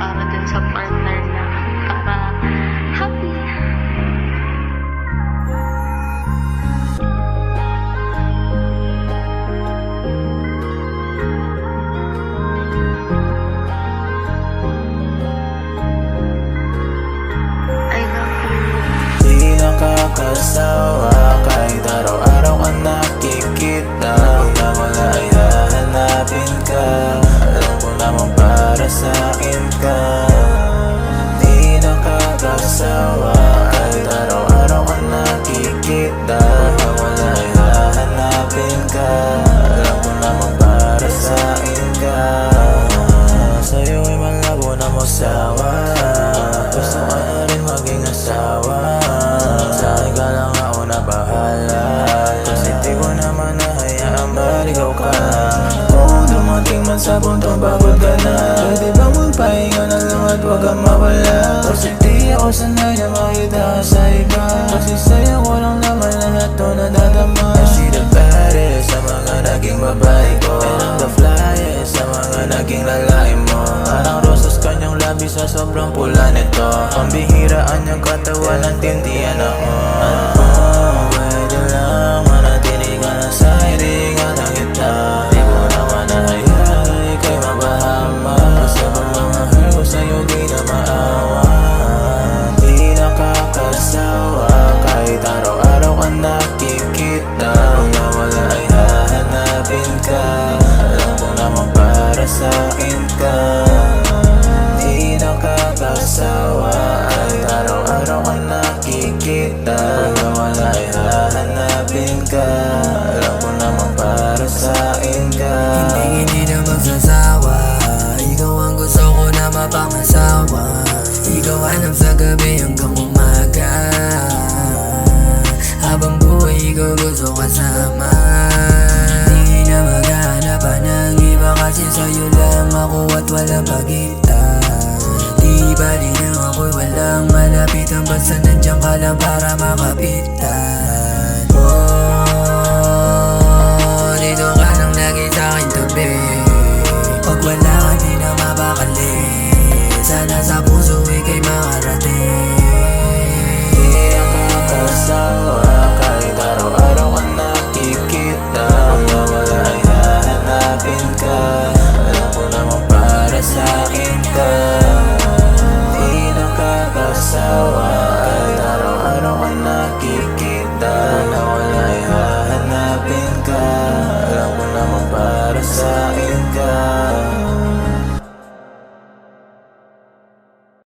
para din sa partner na para happy. I love you. Di nakakasawa kahit araw-araw ka nakikita. Pag nawala ay hahanapin ka. Alam ko naman para sa akin ka. Di nakakasawa kahit araw-araw ka nakikita. Pag nawala ay hahanapin ka. Alam ko naman para sa akin ka. Sa'yo ay malabo na masawa. Gusto ka na rin maging asawa. Sa akin ka lang ako na bahala. Kasi di ko naman nahayaan maligaw ka. Kung dumating man sa puntong pagod ka na, pwede bang magpahinga na lang at wag kang mawala. Kasi di ako sanay na makita ka sa iba. Kasi sa'yo ko lang naman lahat to nadadama. I see the baddest sa mga naging babae ko, and I'm the flyest sa mga naging lalaki mo. Parang rosas kanyang labi sa sobrang pula nito. Pambihiraan niyang katawan at tindihan ako. Pwede lang manatili ka na sa hiringan ng kita. Di ko naman nahayaan ika'y mabahama. Kasi pagmamahal ko sa'yo di na maawa. Di nakakasawa kahit araw-araw ka nakikita. Kung nawala ay hahanapin ka. Alam ko naman para sa akin ka. Di nakakasawa kahit araw-araw ka nakikita. Pag nawala ay hahanapin ka. Alam ko naman para sa akin ka. Hindi na magsasawa. Ikaw ang gusto ko na mapangasawa. Ikaw hanap sa gabi hanggang umaga. Habang buhay ikaw gusto kasama. Hindi na maghahanap pa ng iba. Kasi sa'yo lang ako at walang pagitan. Di bali na ako'y walang malapitan. Basta nandiyan ka lang para makapitan. Dito ka lang lagi sa'kin tabi. Pag wala ka di na mapakali. Sana sa puso ika'y makarating. Di nakakasawa kahit araw-araw ka nakikita. Pag nawala ay hahanapin ka. Alam ko naman para sa akin ka. Di nakakasawa kahit araw-araw ka nakikita. Pag nawala ay hahanapin ka. Alam ko naman para sa akin ka.